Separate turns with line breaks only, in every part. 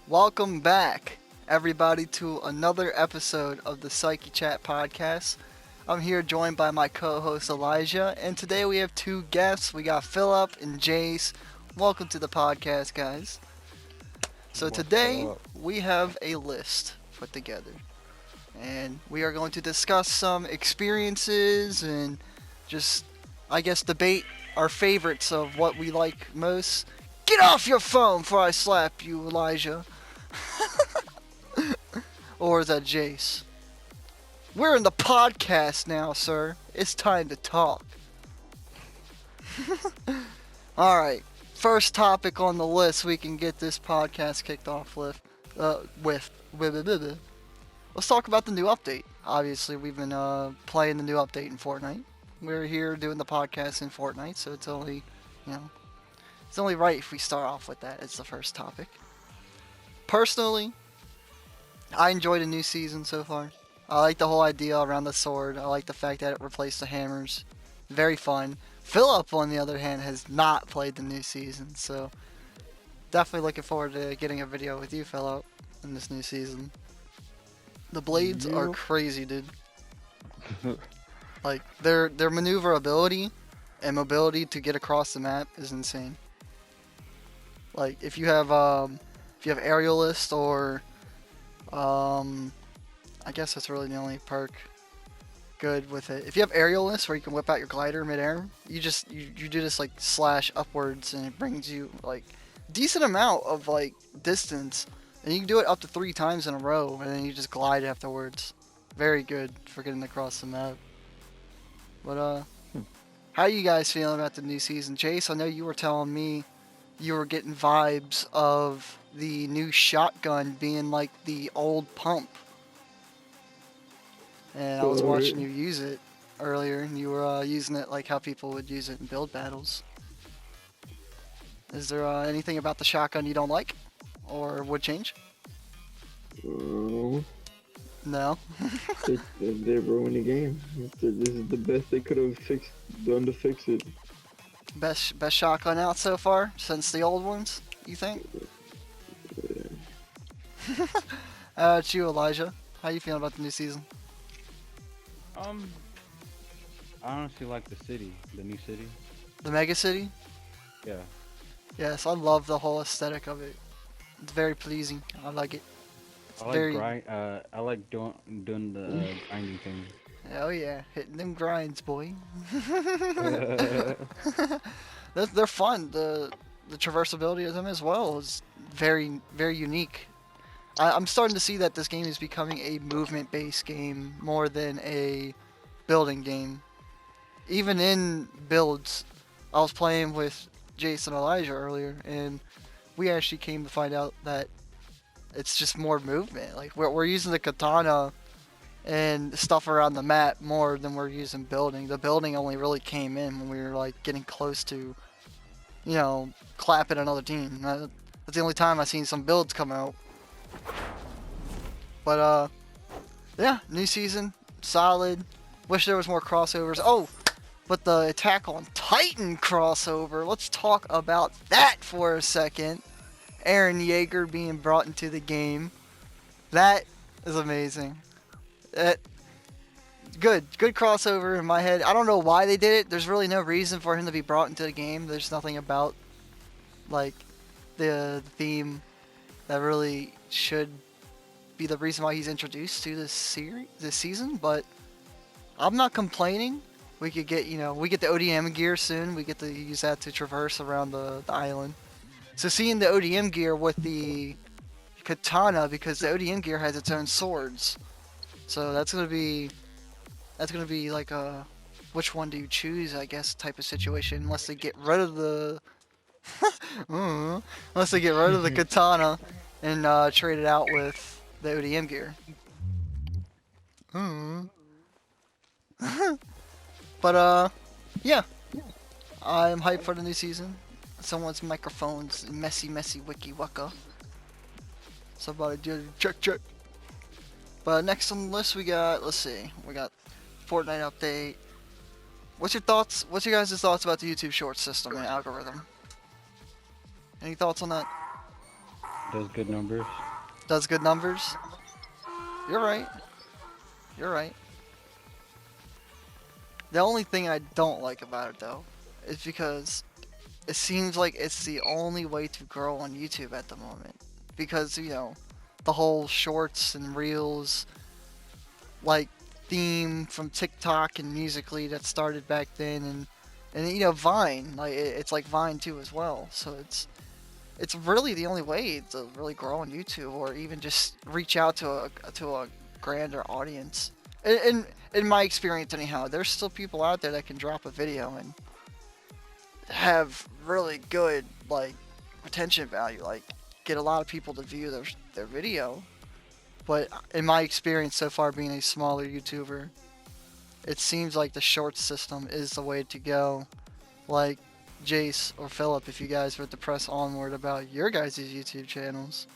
Welcome back, everybody, to another episode of the psykeChat podcast. I'm here joined by my co-host Elijah, and today we have two guests. We got Philip and Jace. Welcome to the podcast, guys. So
What's
today
up?
we have a list put together, and we are going to discuss some experiences and just, I guess, debate our favorites of what we like most. Get off your phone before I slap you, Elijah. Or is that Jace? We're in the podcast now, sir. It's time to talk. Alright, first topic on the list we can get this podcast kicked off with. Let's talk about the new update. Obviously, we've been playing the new update in Fortnite. We're here doing the podcast in Fortnite, so it's only, it's only right if we start off with that as the first topic. Personally, I enjoyed the new season so far. I like the whole idea around the sword. I like the fact that it replaced the hammers. Very fun. Philip, on the other hand, has not played the new season, so definitely looking forward to getting a video with you, Philip, in this new season. The blades are
You?
crazy, dude. Like their maneuverability and mobility to get across the map is insane. Like if you have aerialist or I guess that's really the only perk good with it. If you have aerialist where you can whip out your glider midair, you do this like slash upwards and it brings you like decent amount of like distance, and you can do it up to 3 times in a row, and then you just glide afterwards. Very good for getting across the map. But how you guys feeling about the new season? Chase, I know you were telling me you were getting vibes of the new shotgun being like the old pump. And I was watching you use it earlier, and you were using it like how people would use it in build battles. Is there anything about the shotgun you don't like, or would change?
Oh,
No.
they ruined the game. This is the best they could have done to fix it.
Best shotgun out so far since the old ones, you think? It's you, Elijah. How you feeling about the new season?
Um, I honestly like the new city.
The Mega City?
Yeah.
Yes, I love the whole aesthetic of it. It's very pleasing. I like it. It's
I like
very.
I like doing the grinding thing.
Oh yeah, hitting them grinds, boy. They're fun. The traversability of them as well is very unique. I'm starting to see that this game is becoming a movement-based game more than a building game. Even in builds, I was playing with Jason and Elijah earlier, and we actually came to find out that it's just more movement. Like we're using the katana and stuff around the map more than we're using building. The building only really came in when we were like getting close to, clapping another team. That's the only time I've seen some builds come out. But yeah, new season, solid. Wish there was more crossovers. Oh, but the Attack on Titan crossover. Let's talk about that for a second. Aaron Yeager being brought into the game. That is amazing. Good crossover in my head. I don't know why they did it. There's really no reason for him to be brought into the game. There's nothing about like the theme that really should be the reason why he's introduced to this season. But I'm not complaining. We could get we get the ODM gear soon. We get to use that to traverse around the island. So seeing the ODM gear with the katana, because the ODM gear has its own swords. So that's gonna be like a which one do you choose, I guess, type of situation, unless they get rid of the unless they get rid of the katana and trade it out with the ODM gear. But yeah, I'm hyped for the new season. Someone's microphone's messy wiki waka. Somebody did check. But next on the list we got, let's see, we got Fortnite update. What's your thoughts? What's your guys' thoughts about the YouTube Shorts system and algorithm? Any thoughts on that?
Does good numbers.
Does good numbers. You're right. You're right. The only thing I don't like about it though is because it seems like it's the only way to grow on YouTube at the moment. Because, the whole shorts and reels like theme from TikTok and Musically that started back then, and Vine, like it's like Vine too as well. So it's really the only way to really grow on YouTube, or even just reach out to a grander audience. In my experience, anyhow, there's still people out there that can drop a video and have really good like retention value, like get a lot of people to view their video. But in my experience so far, being a smaller YouTuber, it seems like the short system is the way to go. Like Jace or Philip, if you guys were to press onward about your guys' YouTube channels,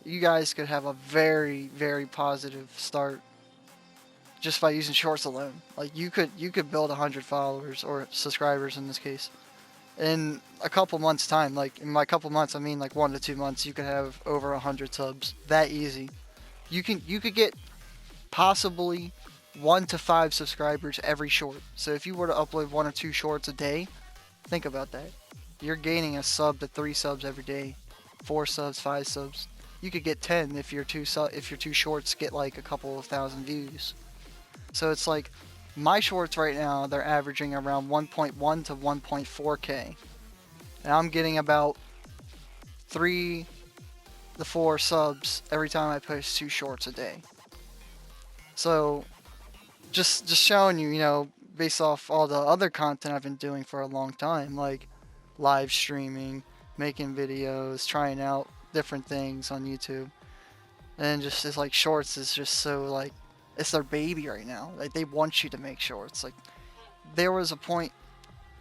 you guys could have a very, very positive start just by using shorts alone. Like you could build 100 followers or subscribers in this case in a couple months time. Like in my couple months, I mean like 1 to 2 months, you could have over 100 subs. That easy. You could get possibly 1 to 5 subscribers every short. So if you were to upload 1 or 2 shorts a day, think about that. You're gaining a sub to 3 subs every day, 4 subs, 5 subs. You could get 10 if your two shorts get like a couple of thousand views. So it's like my shorts right now, they're averaging around 1.1 to 1.4k, and I'm getting about 3 to 4 subs every time I post 2 shorts a day. So just showing you, based off all the other content I've been doing for a long time, like live streaming, making videos, trying out different things on YouTube, and just it's like shorts is just so like it's their baby right now. Like they want you to make shorts. Like there was a point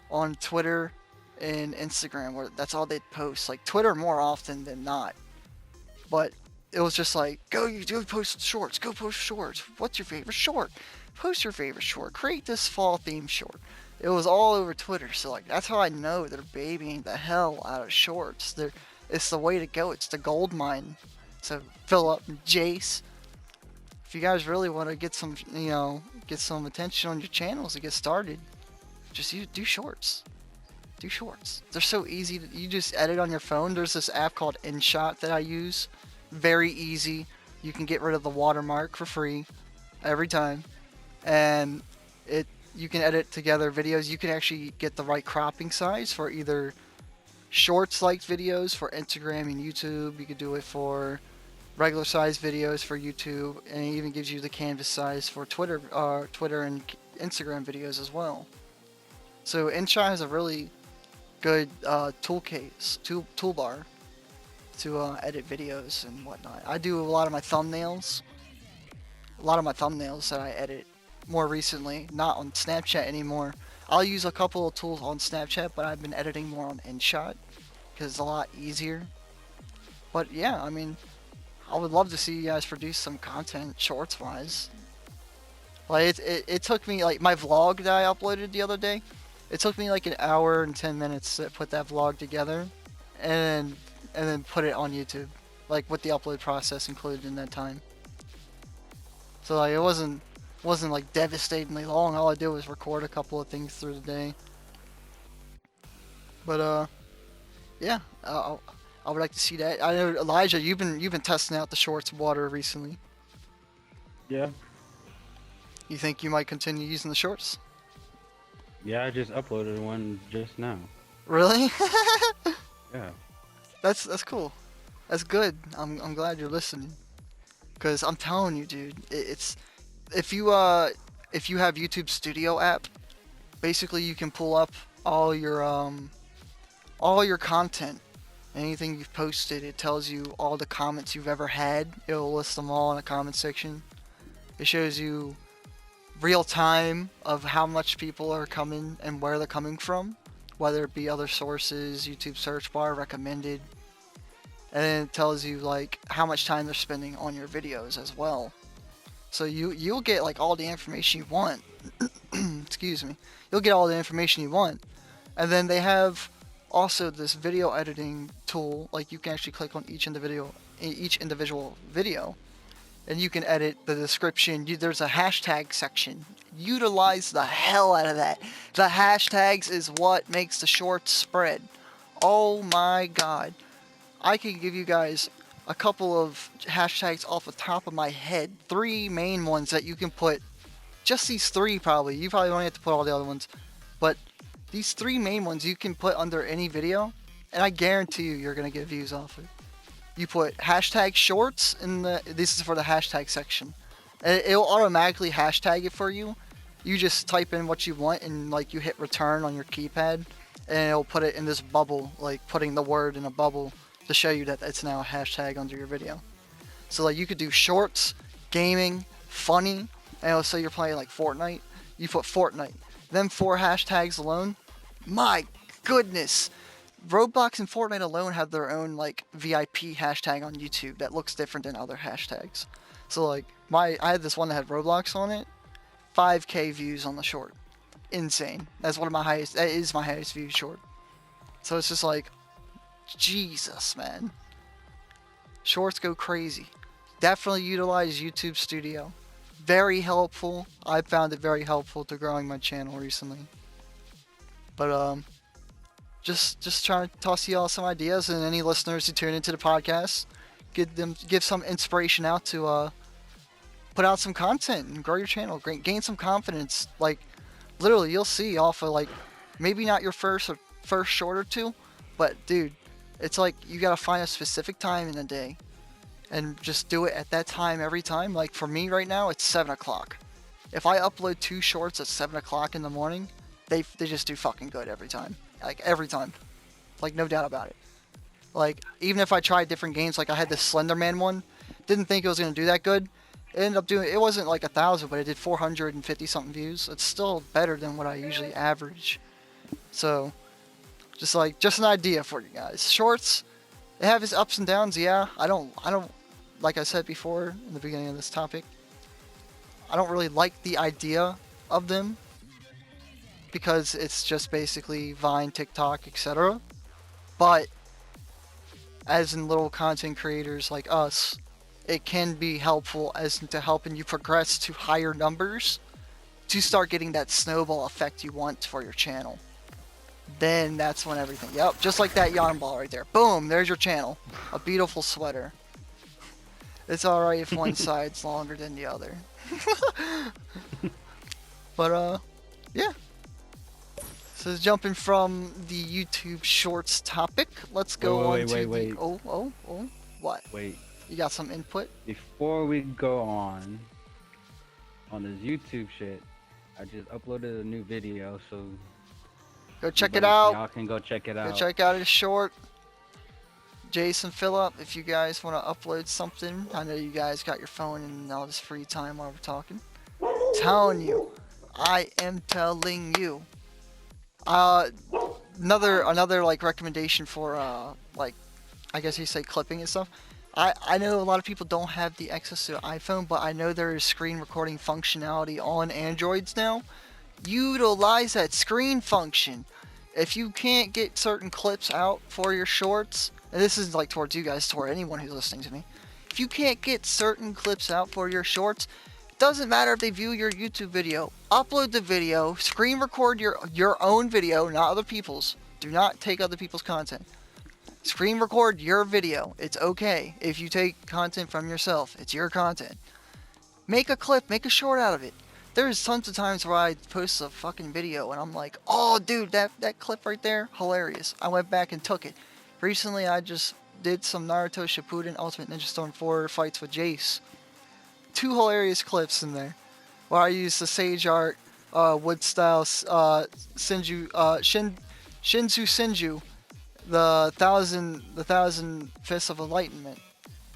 on Twitter and Instagram where that's all they'd post. Like Twitter more often than not, but it was just like go post shorts, go post shorts. What's your favorite short? Post your favorite short. Create this fall theme short. It was all over Twitter, so like that's how I know they're babying the hell out of shorts. It's the way to go. It's the gold mine. So Philip, Jace, if you guys really want to get some, get some attention on your channels to get started, just do shorts. Do shorts. They're so easy. You just edit on your phone. There's this app called InShot that I use. Very easy. You can get rid of the watermark for free every time, and you can edit together videos. You can actually get the right cropping size for either shorts like videos for Instagram and YouTube. You could do it for regular size videos for YouTube, and it even gives you the canvas size for Twitter and Instagram videos as well. So InShot has a really good toolbar to edit videos and whatnot. I do a lot of my thumbnails. That I edit more recently, not on Snapchat anymore. I'll use a couple of tools on Snapchat, but I've been editing more on InShot because it's a lot easier. But yeah, I mean, I would love to see you guys produce some content shorts wise. Like it took me like my vlog that I uploaded the other day. It took me like an hour and 10 minutes to put that vlog together, and then put it on YouTube, like with the upload process included in that time. So like it wasn't like devastatingly long. All I did was record a couple of things through the day. But yeah, I would like to see that. I know Elijah, you've been testing out the shorts water recently.
Yeah.
You think you might continue using the shorts?
Yeah, I just uploaded one just now.
Really?
Yeah.
That's cool. That's good. I'm glad you're listening. Cause I'm telling you, dude, it's if you have YouTube Studio app, basically you can pull up all your content, anything you've posted. It tells you all the comments you've ever had. It'll list them all in a comment section. It shows you real time of how much people are coming and where they're coming from, whether it be other sources, YouTube search bar, recommended, and then it tells you like how much time they're spending on your videos as well. So you'll get like all the information you want. Excuse me. You'll get all the information you want, and then they have also this video editing tool. Like you can actually click on each individual video, and you can edit the description. There's a hashtag section. Utilize the hell out of that. The hashtags is what makes the shorts spread. Oh my god. I can give you guys a couple of hashtags off the top of my head. 3 main ones that you can put. Just these 3 probably. You probably don't have to put all the other ones. But these 3 main ones you can put under any video. And I guarantee you're going to get views off it. You put hashtag shorts in this is for the hashtag section. It'll automatically hashtag it for you. You just type in what you want and like you hit return on your keypad. And it'll put it in this bubble. Like putting the word in a bubble. To show you that it's now a hashtag under your video. So like you could do shorts, gaming, funny, and it'll say you're playing like Fortnite. You put Fortnite. Them 4 hashtags alone, my goodness. Roblox and Fortnite alone have their own like VIP hashtag on YouTube that looks different than other hashtags. So like I had this one that had Roblox on it, 5K views on the short. Insane. That is my highest viewed short. So it's just like, Jesus, man. Shorts go crazy. Definitely utilize YouTube Studio. Very helpful. I found it very helpful to growing my channel recently. But just trying to toss y'all some ideas, and any listeners who tune into the podcast, give some inspiration out to put out some content and grow your channel. Gain some confidence. Like literally, you'll see off of like maybe not your first short or 2, but dude. It's like you gotta find a specific time in the day and just do it at that time every time. Like for me right now, it's 7 o'clock. If I upload 2 shorts at 7 o'clock in the morning, they just do fucking good every time. Like every time. Like no doubt about it. Like even if I tried different games, like I had this Slenderman one, didn't think it was gonna do that good. It ended up doing, it wasn't like 1,000, but it did 450 something views. It's still better than what I usually average. So just an idea for you guys. Shorts, they have its ups and downs. Yeah, I don't, like I said before in the beginning of this topic, I don't really like the idea of them because it's just basically Vine, TikTok, etc. But as in little content creators like us, it can be helpful as to helping you progress to higher numbers to start getting that snowball effect you want for your channel. Then that's when everything, yep, just like that yarn ball right there. Boom, there's your channel. A beautiful sweater. It's alright if one side's longer than the other. But, yeah. So jumping from the YouTube Shorts topic, let's go on to
wait.
Oh, what?
Wait.
You got some input?
Before we go on this YouTube shit, I just uploaded a new video, so
Go check it out.
Y'all can go check it out.
Go check out his short. Jason, Phillip, if you guys want to upload something, I know you guys got your phone and all this free time while we're talking. Telling you, I am telling you. Another like recommendation for like, I guess you say clipping and stuff. I know a lot of people don't have the access to an iPhone, but I know there is screen recording functionality on Androids now. Utilize that screen function. If you can't get certain clips out for your shorts, and this is like towards you guys, toward anyone who's listening to me. If you can't get certain clips out for your shorts, it doesn't matter if they view your YouTube video. Upload the video, screen record your own video, not other people's. Do not take other people's content. Screen record your video. It's okay if you take content from yourself. It's your content. Make a clip, make a short out of it. There's tons of times where I post a fucking video and I'm like, oh dude, that clip right there, hilarious. I went back and took it. Recently I just did some Naruto Shippuden Ultimate Ninja Storm 4 fights with Jace. 2 hilarious clips in there. Where I used the Sage Art, Wood Style, Shinzu Senju, the thousand Fists of Enlightenment.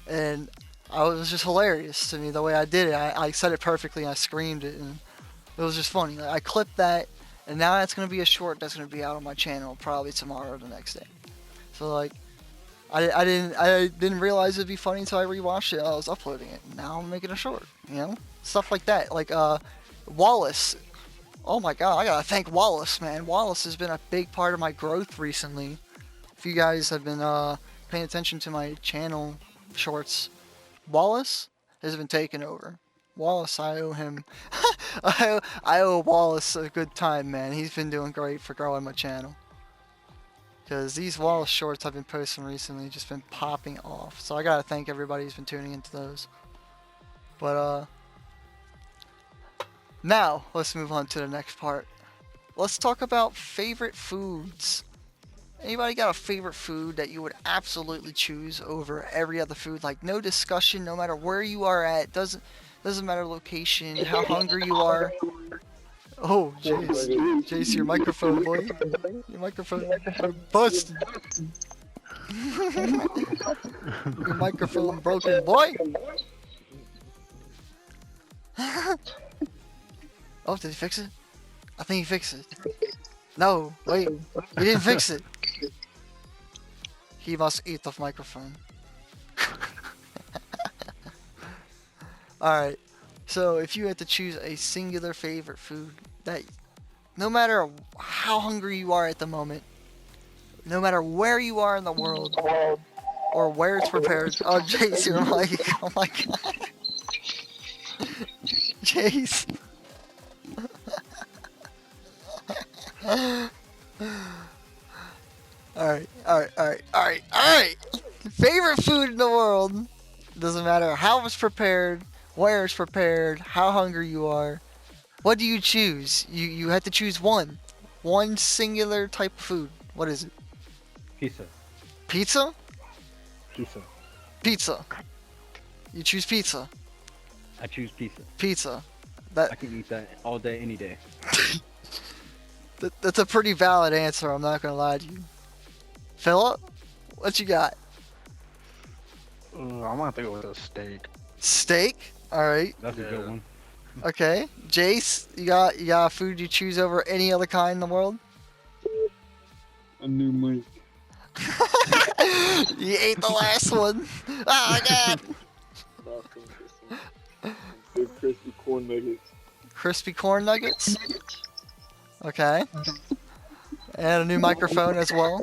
And it was just hilarious to me the way I did it. I said it perfectly and I screamed it, and it was just funny. Like, I clipped that, and now that's going to be a short that's going to be out on my channel probably tomorrow or the next day. So like, I didn't realize it'd be funny until I rewatched it. I was uploading it. Now I'm making a short, you know? Stuff like that. Like Wallace. Oh my god, I gotta thank Wallace, man. Wallace has been a big part of my growth recently. if you guys have been paying attention to my channel shorts, Wallace has been taking over. Wallace, I owe him. I owe Wallace a good time, man. He's been doing great for growing my channel. Because these Wallace shorts I've been posting recently just been popping off. So I gotta thank everybody who's been tuning into those. But now let's move on to the next part. Let's talk about favorite foods. Anybody got a favorite food that you would absolutely choose over every other food? Like no discussion, no matter where you are at, doesn't matter location, how hungry you are. Oh, Jace. Jace, your microphone, boy. Your microphone busted. Your microphone broken, boy. Oh, did he fix it? I think he fixed it. No, wait. He didn't fix it. He must eat the microphone. Alright. So, if you had to choose a singular favorite food that no matter how hungry you are at the moment, no matter where you are in the world, or where it's prepared. Oh, Jace, you're like, oh my god. Jace. Alright. Favorite food in the world. Doesn't matter how it's prepared, where it's prepared, how hungry you are. What do you choose? You have to choose one. One singular type of food. What is it?
Pizza.
Pizza?
Pizza.
Pizza. You choose pizza.
I choose pizza.
Pizza.
I can eat that all day, any day.
That's a pretty valid answer, I'm not gonna lie to you. Philip? What you got?
I'm gonna have to go with a steak.
Steak? Alright.
That's a good
Yeah.
one.
Okay. Jace, you got a food you choose over any other kind in the world?
A new mic.
You ate the last one. Oh my god.
Big crispy corn nuggets.
Crispy corn nuggets? Okay. And a new microphone as well.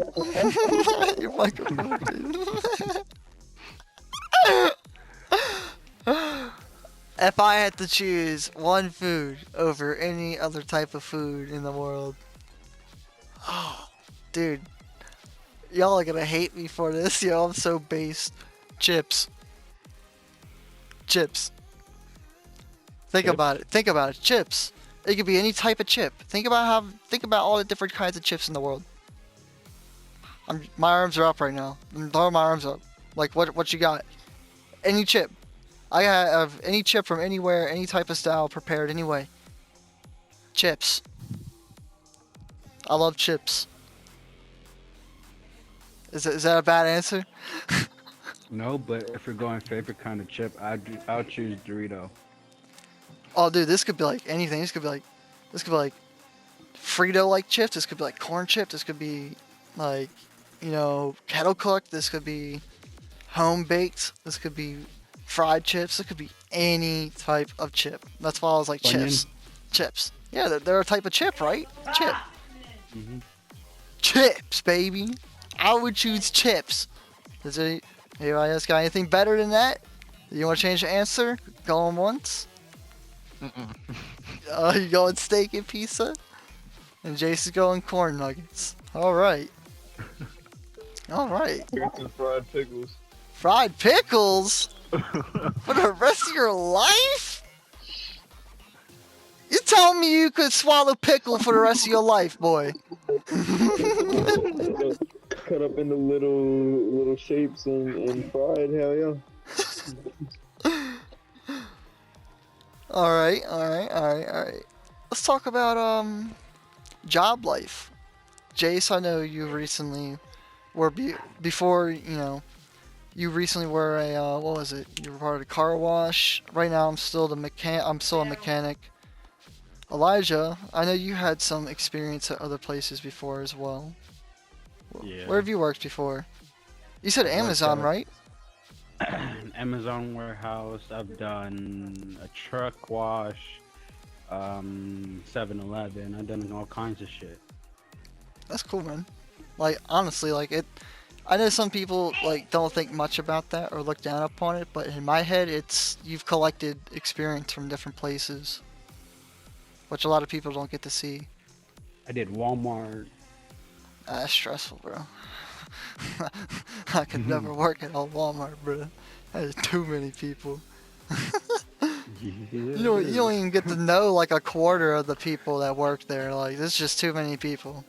Your microphone. If I had to choose one food over any other type of food in the world, oh, dude, y'all are gonna hate me for this. Yo, I'm so based. Chips. Chips. Think about it. Think about it. Chips. It could be any type of chip. Think about all the different kinds of chips in the world. My arms are up right now. I'm throwing my arms up. Like what you got? Any chip. I have any chip from anywhere, any type of style, prepared anyway. Chips. I love chips. Is that a bad answer?
No, but if you're going favorite kind of chip, I'll choose Dorito.
Oh, dude, this could be like anything. This could be like Frito-like chips. This could be like corn chip. This could be like, kettle cooked. This could be home baked. This could be fried chips. It could be any type of chip. That's why I was like
Onion.
chips. Yeah, they're a type of chip, right? Chip.
Mhm.
Chips, baby. I would choose chips. Does anybody else got anything better than that? You want to change the answer? Going once. You going steak and pizza? And Jason's going corn nuggets. All right. All right.
Get some fried pickles.
Fried pickles? For the rest of your life? You telling me you could swallow pickle for the rest of your life, boy?
Cut up into little shapes and fried. Hell yeah.
All right. Let's talk about job life. Jace, I know you recently were before you recently were a what was it? You were part of the car wash. Right now, I'm still a mechanic. Elijah, I know you had some experience at other places before as well.
Yeah.
Where have you worked before? You said Amazon, right?
Amazon warehouse. I've done a truck wash, 7-Eleven. I've done all kinds of shit.
That's cool, man. Like honestly, like it. I know some people like don't think much about that or look down upon it, but in my head, it's you've collected experience from different places, which a lot of people don't get to see.
I did Walmart.
That's stressful, bro. I could never work at a Walmart, bro. There's too many people. You don't even get to know like a quarter of the people that work there. Like there's just too many people.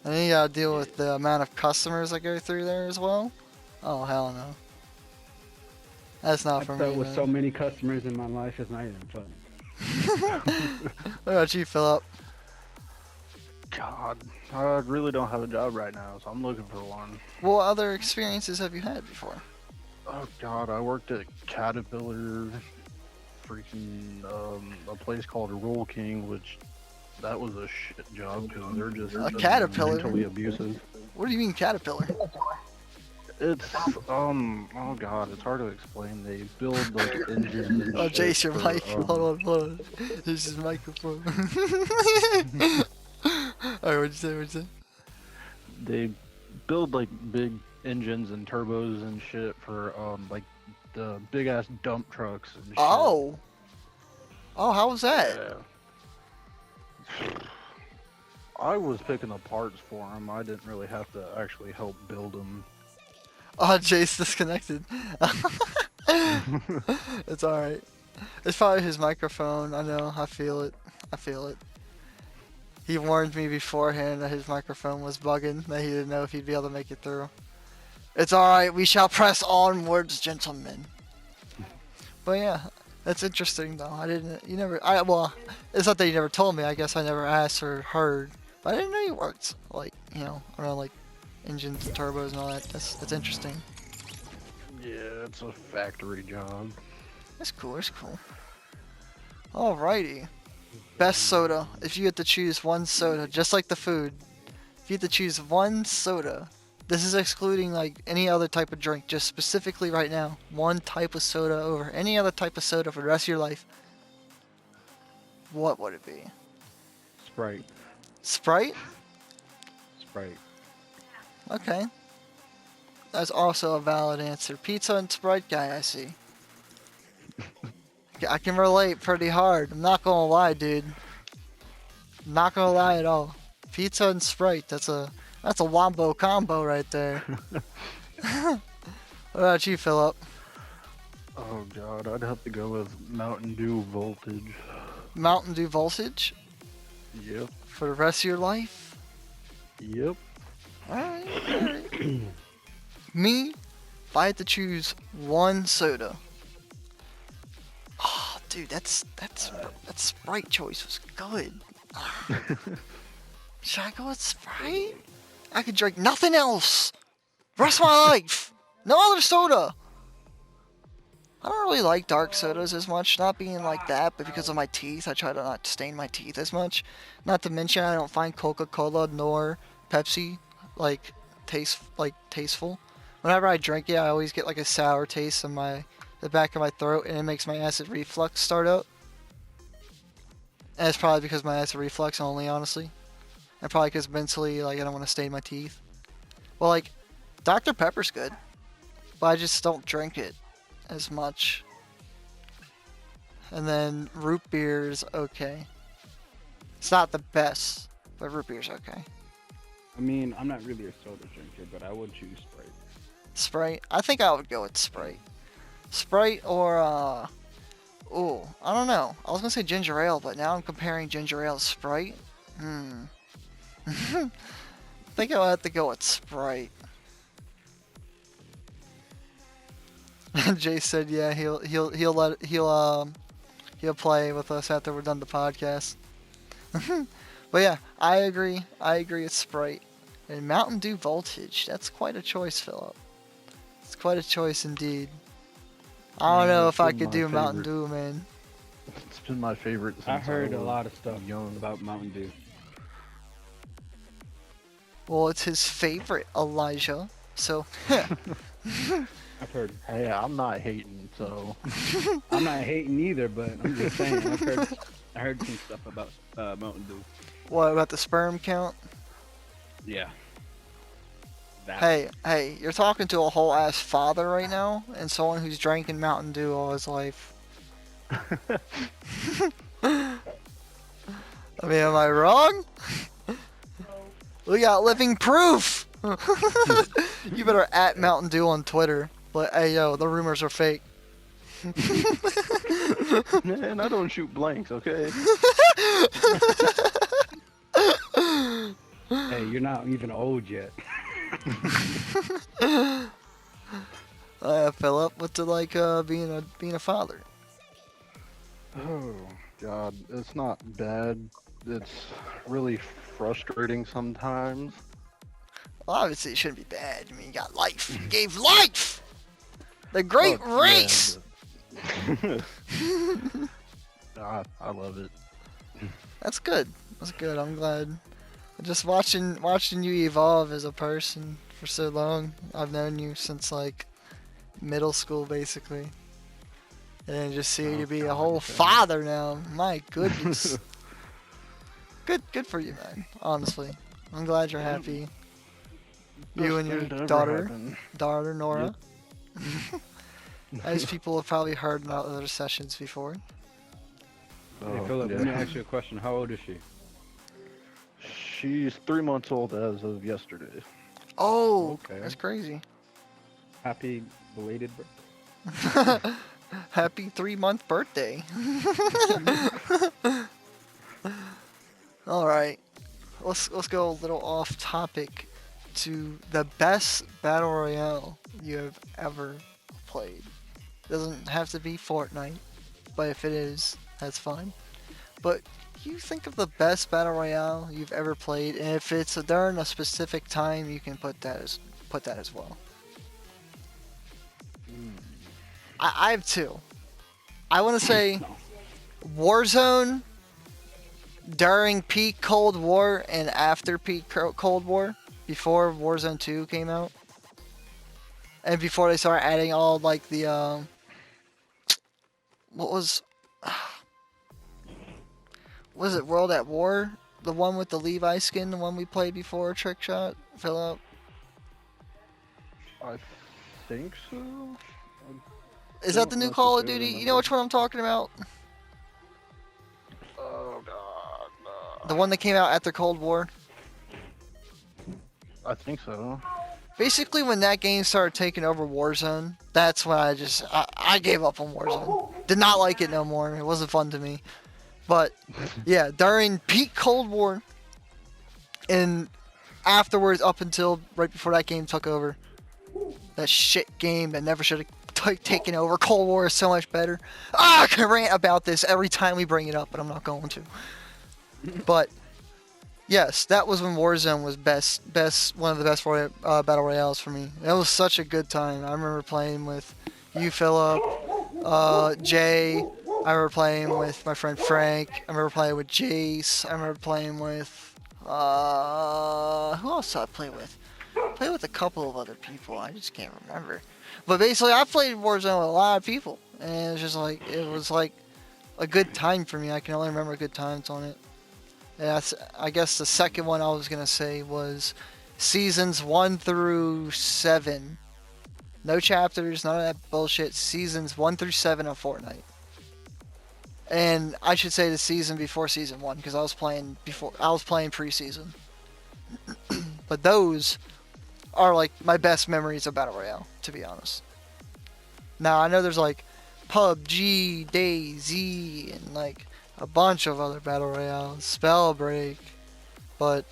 And then you gotta deal with the amount of customers that go through there as well. Oh hell no. That's not for me.
With
Man.
so many customers in my life, it's not even funny.
What about you, Philip?
God, I really don't have a job right now, so I'm looking for one.
What other experiences have you had before?
Oh God, I worked at Caterpillar, freaking a place called Roll King, which that was a shit job because they're just
Caterpillar?
mentally abusive.
What do you mean Caterpillar?
It's oh God, it's hard to explain. They build like engines. And
Oh,
shit
Jace, your
for,
mic. Hold on. This is microphone. Alright, what'd you say?
They build like big engines and turbos and shit for like the big ass dump trucks and shit.
Oh, how was that?
Yeah. I was picking the parts for them. I didn't really have to actually help build them.
Oh, Jace disconnected. It's alright. It's probably his microphone. I know. I feel it. He warned me beforehand that his microphone was bugging, that he didn't know if he'd be able to make it through. It's alright. We shall press onwards, gentlemen. But yeah, that's interesting though. Well, it's not that you never told me. I guess I never asked or heard. But I didn't know you worked, like, around like engines and turbos and all that. That's interesting.
Yeah, it's a factory job.
It's cool. Alrighty. Best soda. If you had to choose one soda, just like the food, if you had to choose one soda, this is excluding like any other type of drink, just specifically right now, one type of soda over any other type of soda for the rest of your life, what would it be?
Sprite.
Sprite?
Sprite.
Okay. That's also a valid answer. Pizza and Sprite guy, I see. I can relate pretty hard. I'm not gonna lie, dude. I'm not gonna lie at all. Pizza and Sprite, that's a wombo combo right there. What about you, Philip?
Oh God, I'd have to go with Mountain Dew Voltage.
Mountain Dew Voltage?
Yep.
For the rest of your life?
Yep.
Alright. Me, if I had to choose one soda. Oh, dude, that Sprite choice was good. Should I go with Sprite? I could drink nothing else. Rest of my life. No other soda. I don't really like dark sodas as much, not being like that, but because of my teeth, I try to not stain my teeth as much. Not to mention, I don't find Coca-Cola nor Pepsi tasteful. Whenever I drink it, I always get like a sour taste in the back of my throat, and it makes my acid reflux start up. And it's probably because of my acid reflux only, honestly. And probably because mentally, like, I don't want to stain my teeth. Well, like, Dr. Pepper's good, but I just don't drink it as much. And then root beer's okay. It's not the best, but root beer's okay.
I mean, I'm not really a soda drinker, but I would choose Sprite.
Sprite? I think I would go with Sprite. Sprite or, I don't know. I was gonna say ginger ale, but now I'm comparing ginger ale to Sprite. I think I'll have to go with Sprite. Jay said, yeah, he'll play with us after we're done the podcast. But yeah, I agree. It's Sprite. And Mountain Dew Voltage. That's quite a choice, Philip. It's quite a choice indeed. I don't know if I could do Mountain Dew, man.
It's been my favorite since
I heard
was
a lot of stuff
young.
about Mountain Dew.
Well, it's his favorite, Elijah. So,
I've heard.
Hey, I'm not hating, so.
I'm not hating either, but I'm just saying. I heard some stuff about Mountain Dew.
what about the sperm count?
Yeah.
Hey, you're talking to a whole ass father right now, and someone who's drinking Mountain Dew all his life. I mean, am I wrong? We got living proof! You better at Mountain Dew on Twitter. But hey, yo, the rumors are fake.
Man, I don't shoot blanks, okay?
Hey, you're not even old yet.
Philip, what's it like being a father?
Oh, God, it's not bad. It's really frustrating sometimes.
Well, obviously it shouldn't be bad. I mean, you got life. You gave life. The great
Oh,
race.
Yeah, I love it.
That's good. That's good. I'm glad. Just watching you evolve as a person for so long. I've known you since like middle school, basically, and just see you to be a whole father now. My goodness. Good for you, man. Honestly, I'm glad you're happy. You and your
Best thing to ever
daughter,
happen.
Nora. As people have probably heard in other sessions before.
Hey,
Oh,
Philip,
yeah.
let me ask you a question. How old is she?
She's 3 months old as of yesterday.
Oh,
Okay.
that's crazy.
Happy belated birthday.
Happy 3-month birthday. All right, let's go a little off topic to the best battle royale you have ever played. Doesn't have to be Fortnite, but if it is, that's fine. But you think of the best battle royale you've ever played, and if it's during a specific time, you can put that as well. I have two. I want to say Warzone during peak Cold War and after peak Cold War, before Warzone 2 came out, and before they started adding all like the what was it World at War? The one with the Levi skin, the one we played before, Trick Shot, Philip?
I think so.
Is that the new Call of Duty? You know which one I'm talking about?
Oh God.
The one that came out after Cold War?
I think so.
Basically, when that game started taking over Warzone, that's when I gave up on Warzone. Did not like it no more. It wasn't fun to me. But yeah, during peak Cold War and afterwards, up until right before that game took over, that shit game that never should have taken over. Cold War is so much better. I can rant about this every time we bring it up, but I'm not going to. But yes, that was when Warzone was one of the best battle royales for me. It was such a good time. I remember playing with you, Philip, Jay. I remember playing with my friend Frank. I remember playing with Jace. I remember playing with who else did I play with? I played with a couple of other people. I just can't remember. But basically, I played Warzone with a lot of people, and it was like a good time for me. I can only remember good times on it. And I guess the second one I was gonna say was seasons 1 through 7. No chapters, none of that bullshit. Seasons 1 through 7 of Fortnite. And I should say the season before season 1, because I was playing preseason. But those are like my best memories of Battle Royale, to be honest. Now I know there's like PUBG, DayZ, and like a bunch of other Battle Royales, Spellbreak, but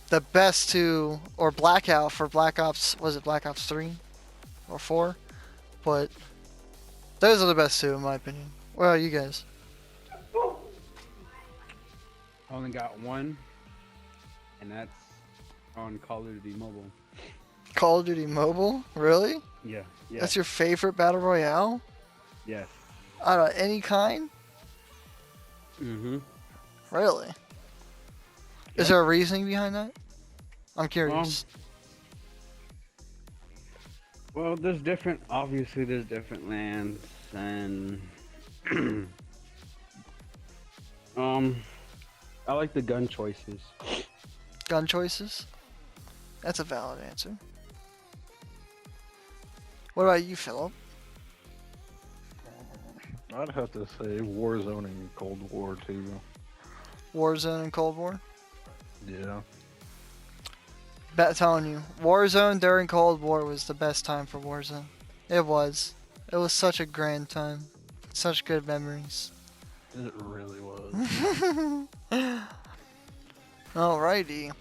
the best two, or Blackout for Black Ops, was it Black Ops 3 or 4? But those are the best two in my opinion. Where are you guys?
I only got one, and that's on Call of Duty Mobile.
Call of Duty Mobile? Really?
Yeah.
That's your favorite Battle Royale?
Yes.
Out of any kind?
Mm-hmm.
Really? Is there a reasoning behind that? I'm curious.
Well, obviously there's different lands, and I like the gun choices.
Gun choices? That's a valid answer. What about you, Philip?
I'd have to say Warzone and Cold War too.
Warzone and Cold War?
Yeah.
Telling you, Warzone during Cold War was the best time for Warzone. It was. It was such a grand time. Such good memories.
It really was.
Alrighty.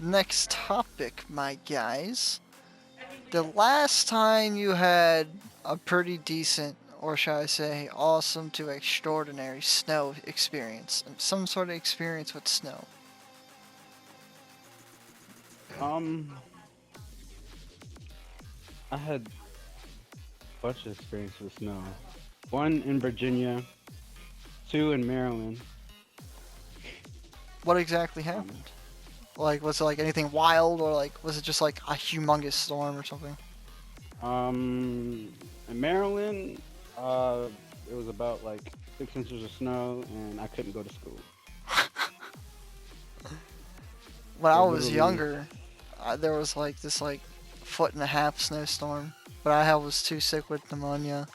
Next topic, my guys. The last time you had a pretty decent, or shall I say, awesome to extraordinary snow experience. Some sort of experience with snow.
I had a bunch of experience with snow. One in Virginia, two in Maryland.
What exactly happened? Like, was it like anything wild, or like, was it just like a humongous storm or something?
In Maryland, it was about like 6 inches of snow, and I couldn't go to school.
When I
Yeah,
was
literally.
younger, there was like this like foot and a half snowstorm, but I was too sick with pneumonia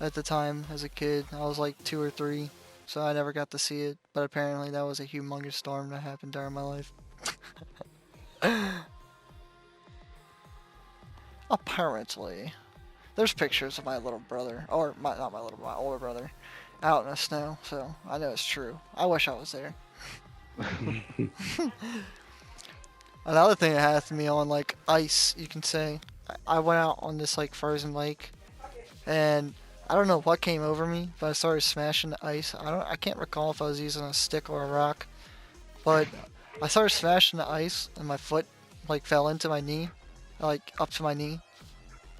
at the time as a kid. I was like 2 or 3, so I never got to see it. But apparently, that was a humongous storm that happened during my life. Apparently, there's pictures of my little brother, or my not my little, my older brother, out in the snow. So I know it's true. I wish I was there. Another thing that happened to me on like ice, you can say. I went out on this like frozen lake, and I don't know what came over me, but I started smashing the ice. I can't recall if I was using a stick or a rock, but I started smashing the ice, and my foot like fell into my knee, like up to my knee,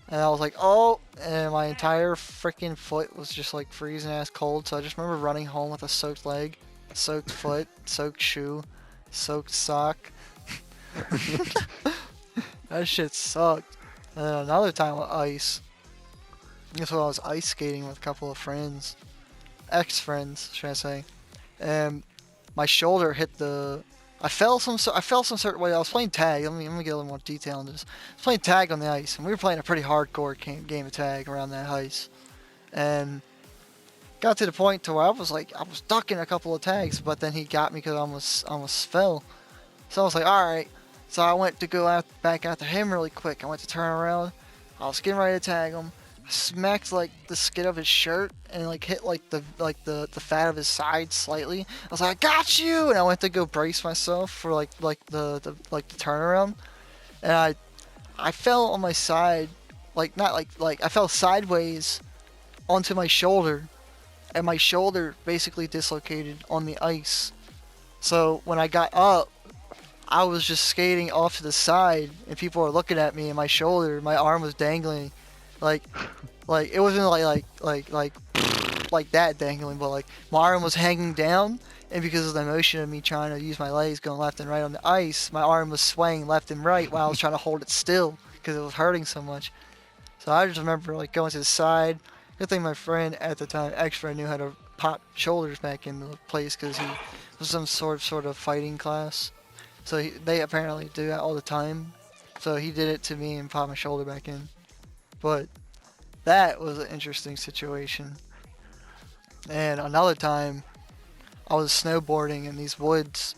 and I was like, oh, and my entire freaking foot was just like freezing ass cold. So I just remember running home with a soaked leg, soaked foot, soaked shoe, soaked sock. That shit sucked. And then another time with ice. That's when I was ice skating with a couple of friends, ex-friends, should I say? And my shoulder hit the. I fell some certain way. I was playing tag. Let me get a little more detail on this. I was playing tag on the ice, and we were playing a pretty hardcore game of tag around that ice. And got to the point to where I was ducking a couple of tags, but then he got me because I almost fell. So I was like, all right. So I went to go back after him really quick. I went to turn around. I was getting ready to tag him. I smacked like the skin of his shirt and like hit like the fat of his side slightly. I was like, I got you! And I went to go brace myself for like the turnaround, and I fell on my side, like not like I fell sideways onto my shoulder, and my shoulder basically dislocated on the ice. So when I got up, I was just skating off to the side, and people were looking at me, and my arm was dangling, like it wasn't like that dangling, but like my arm was hanging down, and because of the motion of me trying to use my legs going left and right on the ice, my arm was swaying left and right while I was trying to hold it still because it was hurting so much. So I just remember like going to the side. Good thing my friend at the time, ex-friend, knew how to pop shoulders back into place because he was some sort of fighting class. So they apparently do that all the time. So he did it to me and popped my shoulder back in. But that was an interesting situation. And another time, I was snowboarding in these woods,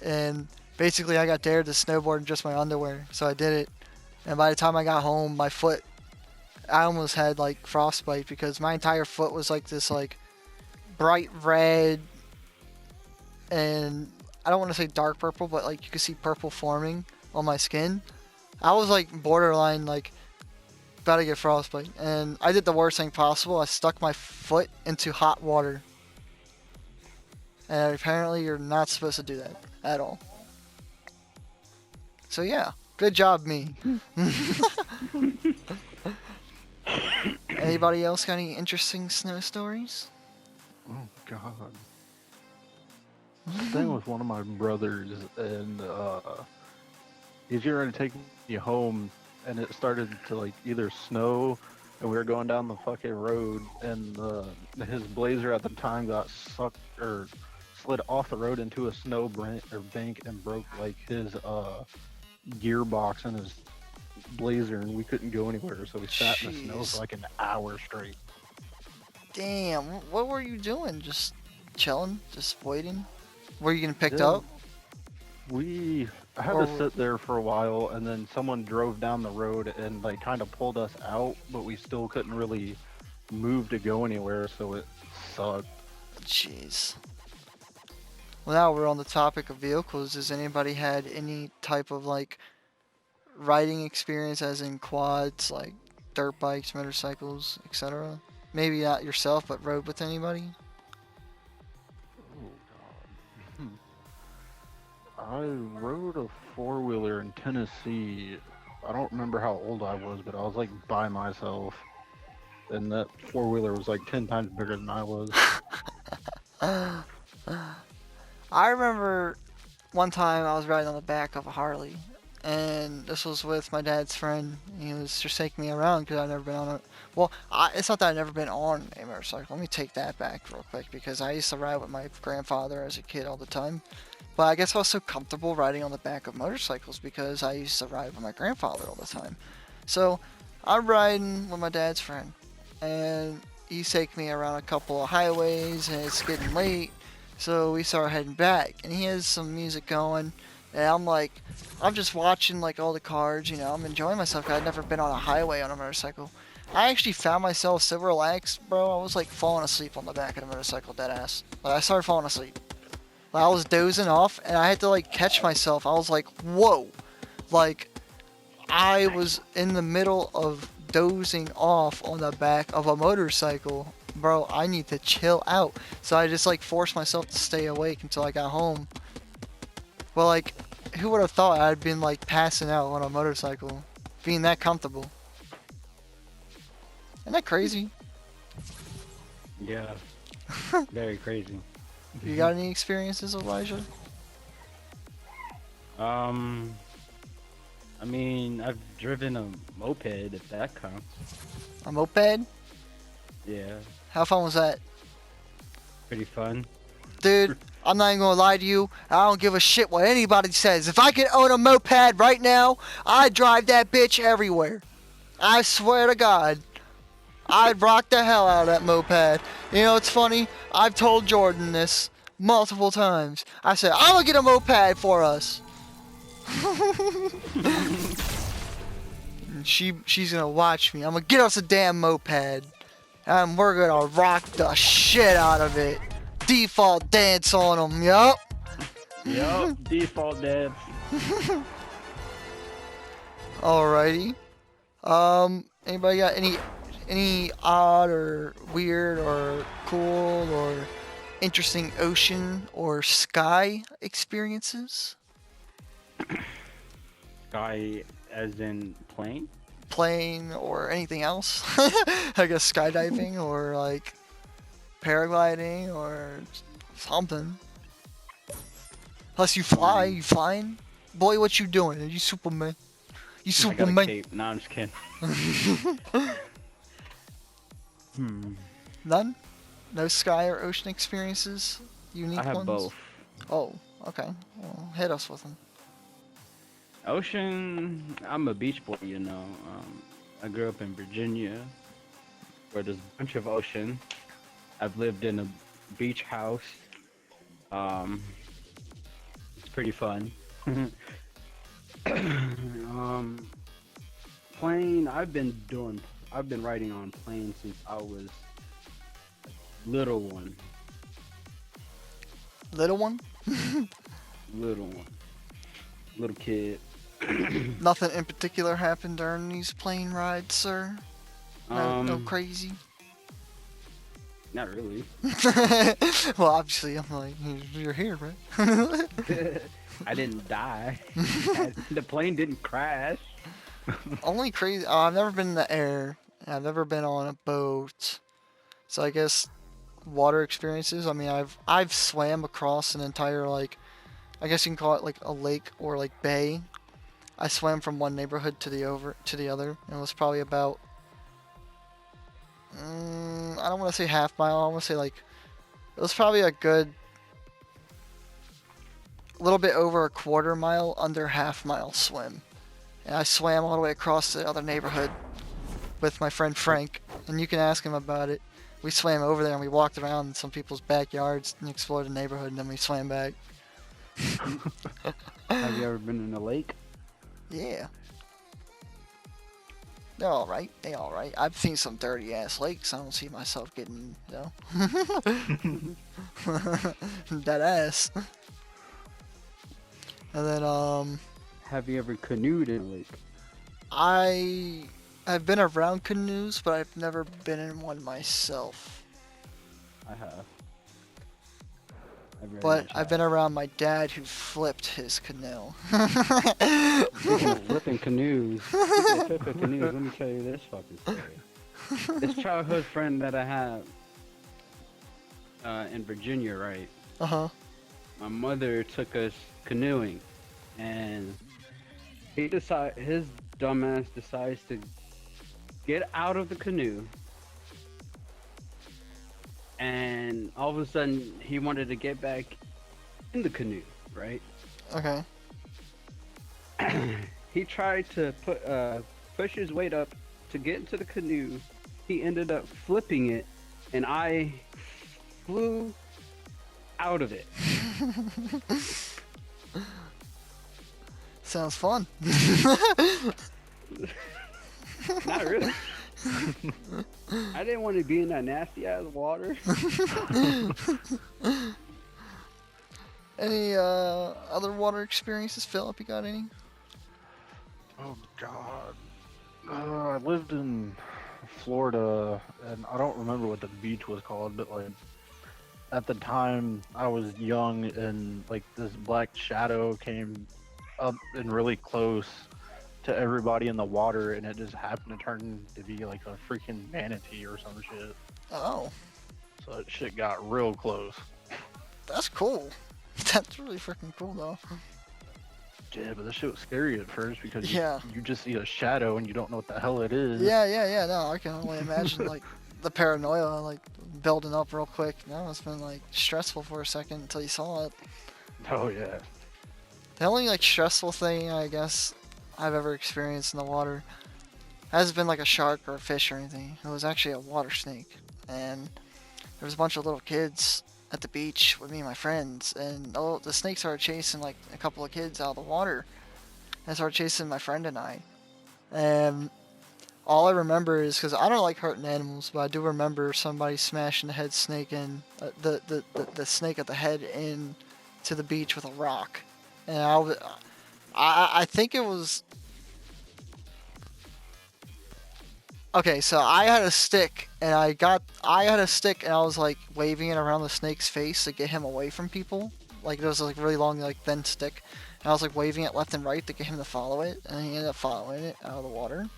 and basically I got dared to snowboard in just my underwear. So I did it. And by the time I got home, my foot, I almost had like frostbite because my entire foot was like this like bright red, and I don't want to say dark purple, but like you could see purple forming on my skin. I was like borderline like about to get frostbite, and I did the worst thing possible. I stuck my foot into hot water, and apparently you're not supposed to do that at all. So yeah, good job me. Anybody else got any interesting snow stories?
Oh God. Staying with one of my brothers, and he's getting ready to take me home, and it started to like either snow, and we were going down the fucking road, and his blazer at the time got sucked or slid off the road into a snow bank and broke like his gearbox in his Blazer, and we couldn't go anywhere, so we sat in the snow
Jeez.
for like an hour straight.
Damn, what were you doing? Just chilling? Just waiting? Were you getting picked
Yeah.
up?
We had
Or
to sit there for a while, and then someone drove down the road and like kind of pulled us out, but we still couldn't really move to go anywhere, so it sucked.
jeez. Well, now we're on the topic of vehicles. Has anybody had any type of like riding experience, as in quads, like dirt bikes, motorcycles, etc.? Maybe not yourself, but rode with anybody?
Oh God. I rode a four-wheeler in Tennessee. I don't remember how old I was, but I was like by myself, and that four-wheeler was like 10 times bigger than I was.
I remember one time I was riding on the back of a Harley, and this was with my dad's friend. He was just taking me around because I'd never been on a. Well, it's not that I've never been on a motorcycle. Let me take that back real quick, because I used to ride with my grandfather as a kid all the time. But I guess I was so comfortable riding on the back of motorcycles because I used to ride with my grandfather all the time. So I'm riding with my dad's friend, and he's taking me around a couple of highways, and it's getting late. So we start heading back, and he has some music going, and I'm just watching like all the cars, I'm enjoying myself 'cause I'd never been on a highway on a motorcycle. I actually found myself so relaxed, bro. I was like falling asleep on the back of the motorcycle, dead ass. Like I started falling asleep. Like, I was dozing off, and I had to like catch myself. I was like, whoa, like I was in the middle of dozing off on the back of a motorcycle. Bro, I need to chill out. So I just like forced myself to stay awake until I got home. Well, like, who would have thought I'd been like passing out on a motorcycle, being that comfortable? Isn't that crazy?
Yeah. Very crazy.
You got any experiences, Elijah?
I mean, I've driven a moped, if that counts.
A moped?
Yeah,
How fun was that?
pretty fun.
Dude, I'm not even gonna lie to you. I don't give a shit what anybody says. If I could own a moped right now, I'd drive that bitch everywhere. I swear to God. I'd rock the hell out of that moped. You know, it's funny. I've told Jordan this multiple times. I said, I'm gonna get a moped for us. And she's gonna watch me. I'm gonna get us a damn moped. And we're gonna rock the shit out of it. Default dance on them, yup.
Yup, default dance.
Alrighty. Anybody got any odd or weird or cool or interesting ocean or sky experiences?
Sky as in plane?
Plane or anything else? I guess skydiving or like paragliding or something. Plus you fly, you flying? Boy, what you doing? Are you Superman? You
I got a
Superman?
cape. No, I'm just kidding.
None? No sky or ocean experiences? Unique
I have
ones?
both.
Oh, okay. Well, hit us with them.
Ocean, I'm a beach boy, you know. I grew up in Virginia, where there's a bunch of ocean. I've lived in a beach house. It's pretty fun. Plane, I've been riding on planes since I was little one.
Little one?
Little kid.
Nothing in particular happened during these plane rides, sir? No crazy?
Not really.
Well, obviously, I'm like, you're here, right?
I didn't die. The plane didn't crash.
Only crazy. I've never been in the air. I've never been on a boat. So I guess water experiences. I mean, I've swam across an entire like, I guess you can call it like a lake or like bay. I swam from one neighborhood to the other, and it was probably about. I don't want to say half mile. I want to say like, it was probably a good a little bit over a quarter mile, under half mile swim. And I swam all the way across the other neighborhood with my friend Frank, and you can ask him about it. We swam over there and we walked around in some people's backyards and explored the neighborhood, and then we swam back.
Have you ever been in a lake?
Yeah. They're alright. They alright. I've seen some dirty ass lakes. I don't see myself getting, that ass. And then,
Have you ever canoed in a lake?
I've been around canoes, but I've never been in one myself.
I have.
But I've been around my dad who flipped his canoe.
Speaking of flipping canoes, let me tell you this fucking story. This childhood friend that I have in Virginia, right?
Uh-huh.
My mother took us canoeing, and his dumbass decides to get out of the canoe, and all of a sudden he wanted to get back in the canoe, right?
Okay.
He tried to push his weight up to get into the canoe. He ended up flipping it, and I flew out of it.
Sounds fun.
Not really. I didn't want to be in that nasty ass water.
Any other water experiences, Philip? You got any?
Oh God. I lived in Florida, and I don't remember what the beach was called, but like at the time I was young, and like this black shadow came up and really close to everybody in the water, and it just happened to turn to be like a freaking manatee or some shit.
Oh,
So that shit got real close.
that's cool. That's really freaking cool, though.
Yeah, but this shit was scary at first because
Yeah.
you just see a shadow and you don't know what the hell it is.
Yeah. No, I can only imagine like the paranoia like building up real quick. No, it's been like stressful for a second until you saw it.
Oh yeah.
The only like stressful thing I guess I've ever experienced in the water hasn't been like a shark or a fish or anything. It was actually a water snake, and there was a bunch of little kids at the beach with me and my friends, and the snake started chasing like a couple of kids out of the water, and started chasing my friend and I. And all I remember is, because I don't like hurting animals, but I do remember somebody smashing the head snake in the snake at the head in to the beach with a rock, and I think it was. Okay, so I had a stick, and I was like waving it around the snake's face to get him away from people. Like it was like really long, like thin stick, and I was like waving it left and right to get him to follow it, and he ended up following it out of the water.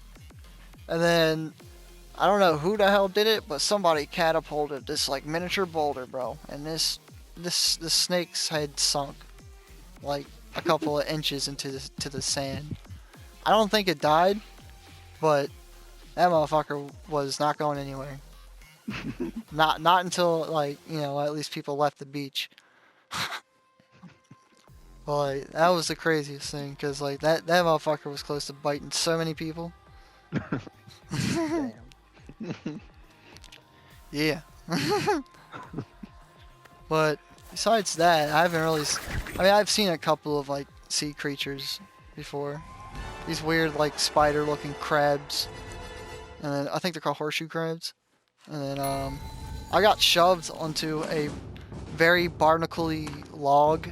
And then I don't know who the hell did it, but somebody catapulted this like miniature boulder, bro, and this snake's head sunk like a couple of inches into the sand. I don't think it died, but that motherfucker was not going anywhere. not until like, you know, at least people left the beach. But like, that was the craziest thing, because like that motherfucker was close to biting so many people.
Damn.
Yeah. But besides that, I haven't really. I mean, I've seen a couple of like sea creatures before. These weird like spider-looking crabs, and then I think they're called horseshoe crabs. And then I got shoved onto a very barnacle-y log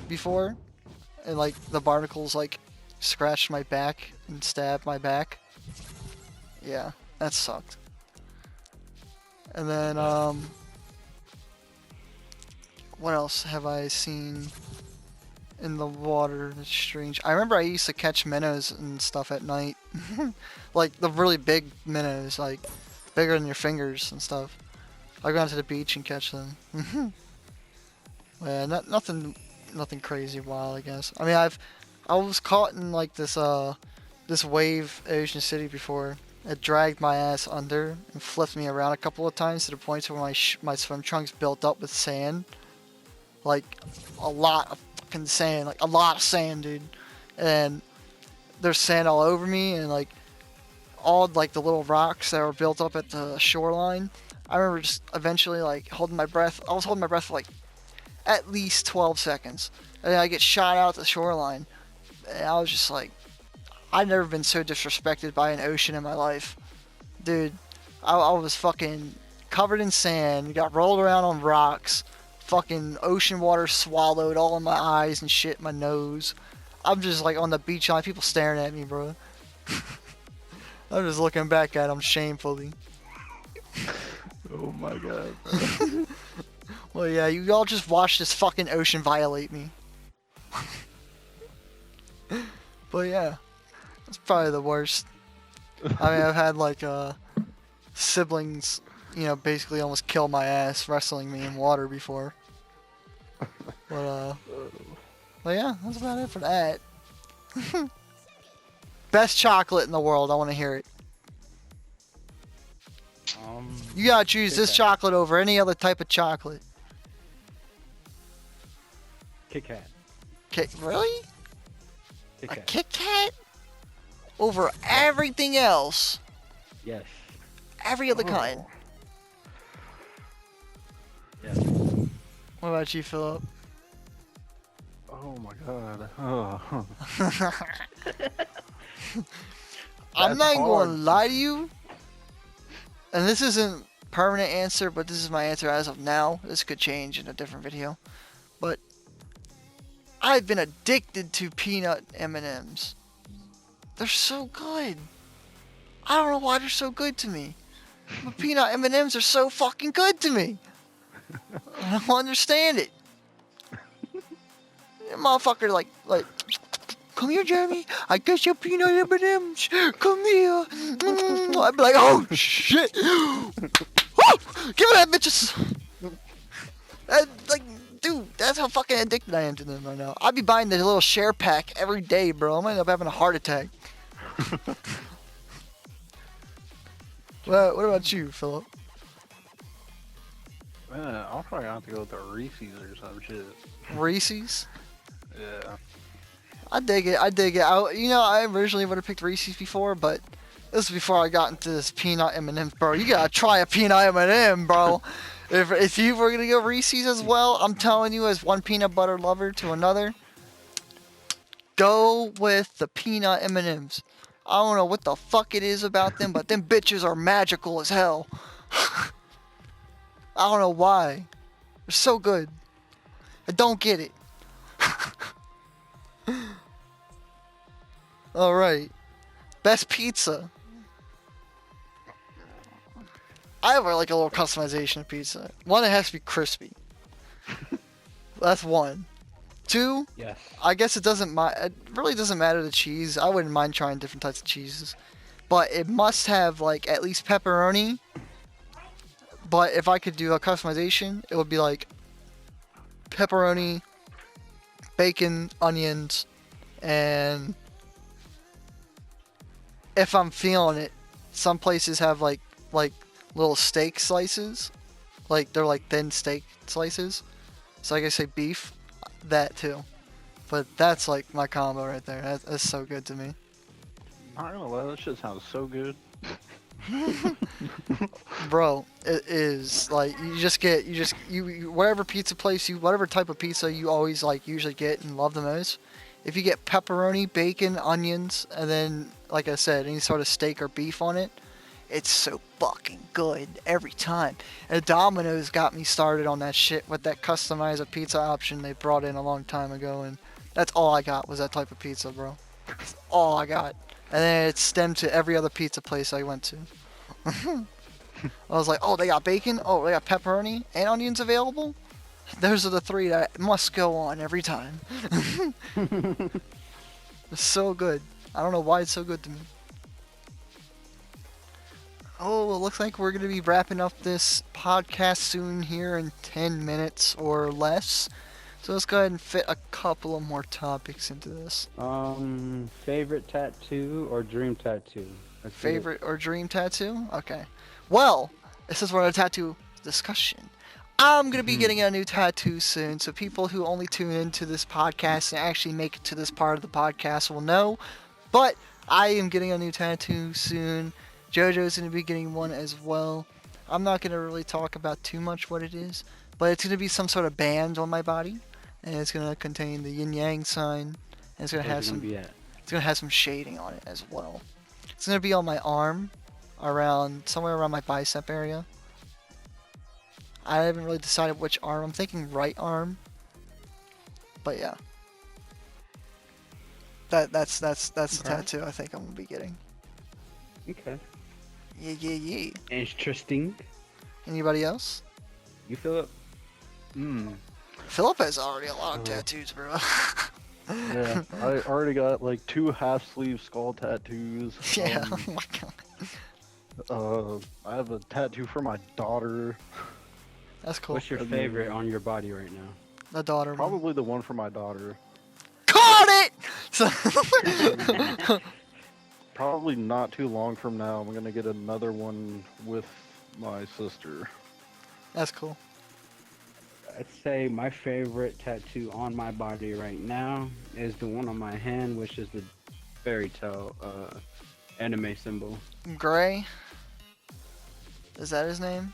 before, and like the barnacles like scratched my back and stabbed my back. Yeah, that sucked. And then what else have I seen in the water that's strange? I remember I used to catch minnows and stuff at night. Like the really big minnows, like bigger than your fingers and stuff. I go down to the beach and catch them. Yeah, nothing crazy wild, I guess. I mean, I was caught in like this wave at Ocean City before. It dragged my ass under and flipped me around a couple of times to the point where my swim trunks built up with sand. Like a lot of fucking sand, like a lot of sand, dude. And there's sand all over me, and like all like the little rocks that were built up at the shoreline. I remember just eventually like holding my breath. I was holding my breath for like at least 12 seconds, and then I get shot out the shoreline. And I was just like, I've never been so disrespected by an ocean in my life, dude. I was fucking covered in sand, got rolled around on rocks, fucking ocean water swallowed all in my eyes and shit in my nose. I'm just like on the beach, like people staring at me, bro. I'm just looking back at them shamefully.
Oh my god. Bro.
Well, yeah, you all just watched this fucking ocean violate me. But yeah, that's probably the worst. I mean, I've had like siblings, you know, basically almost kill my ass wrestling me in water before. But yeah, that's about it for that. Best chocolate in the world. I want to hear it. You gotta choose this chocolate over any other type of chocolate.
Kit Kat.
Really?
Kit
A
Kat.
Kit Kat? Over everything else?
Yes.
Every other kind?
Yes.
What about you, Philip?
Oh my god. Oh.
I'm
That's
not going to
hard.
lie to you. And this isn't permanent answer, but this is my answer as of now. This could change in a different video. But I've been addicted to peanut M&Ms. They're so good. I don't know why they're so good to me. But peanut M&Ms are so fucking good to me. I don't understand it. That motherfucker like, come here, Jeremy. I guess your peanut M&Ms. Come here. I'd be like, oh shit. Woo! Give me that, bitches. Like, dude, that's how fucking addicted I am to them right now. I'd be buying the little share pack every day, bro. I'm gonna end up having a heart attack. What about you, Philip?
Man, I'll probably have to go with the Reese's or some shit.
Reese's?
Yeah.
I dig it. I originally would have picked Reese's before, but this is before I got into this peanut M&Ms, bro. You gotta try a peanut M&M, bro. If you were gonna go Reese's as well, I'm telling you, as one peanut butter lover to another, go with the peanut M&Ms. I don't know what the fuck it is about them, but them bitches are magical as hell. I don't know why. They're so good. I don't get it. Alright. Best pizza. I have like a little customization of pizza. One, it has to be crispy. That's one. Two,
Yes.
I guess it really doesn't matter the cheese. I wouldn't mind trying different types of cheeses. But it must have like at least pepperoni. But if I could do a customization, it would be like pepperoni, bacon, onions, and if I'm feeling it, some places have like little steak slices. Like they're like thin steak slices. So I guess say beef, that too. But that's like my combo right there. That's so good to me.
Not gonna lie, that shit sounds so good.
Bro, it is like you whatever pizza place whatever type of pizza you always like usually get and love the most. If you get pepperoni, bacon, onions, and then like I said, any sort of steak or beef on it, it's so fucking good every time. And Domino's got me started on that shit with that customize a pizza option they brought in a long time ago, and that's all I got was that type of pizza, bro. That's all I got. And then it stemmed to every other pizza place I went to. I was like, oh, they got bacon? Oh, they got pepperoni and onions available? Those are the three that must go on every time. It's so good. I don't know why it's so good to me. Oh, it looks like we're going to be wrapping up this podcast soon here in 10 minutes or less. So let's go ahead and fit a couple of more topics into this.
Favorite tattoo or dream tattoo? Let's do it.
Favorite or dream tattoo? Okay. Well, this is for a tattoo discussion. I'm gonna be getting a new tattoo soon, so people who only tune into this podcast and actually make it to this part of the podcast will know. But I am getting a new tattoo soon. JoJo's gonna be getting one as well. I'm not gonna really talk about too much what it is, but it's gonna be some sort of band on my body, and it's gonna contain the yin yang sign, and it's gonna have some shading on it as well. It's gonna be on my arm, somewhere around my bicep area. I haven't really decided which arm. I'm thinking right arm. But yeah. That's the tattoo I think I'm gonna be getting.
Okay.
Yeah.
Interesting.
Anybody else?
You feel it?
Philip has already a lot of tattoos, bro.
Yeah, I already got like 2 half-sleeve skull tattoos.
Yeah, oh my god.
I have a tattoo for my daughter.
That's cool.
What's your favorite on your body right now?
The daughter one.
Probably the one for my daughter.
Caught it!
Probably not too long from now, I'm gonna get another one with my sister.
That's cool.
I'd say my favorite tattoo on my body right now is the one on my hand, which is the fairy tale anime symbol.
Gray? Is that his name?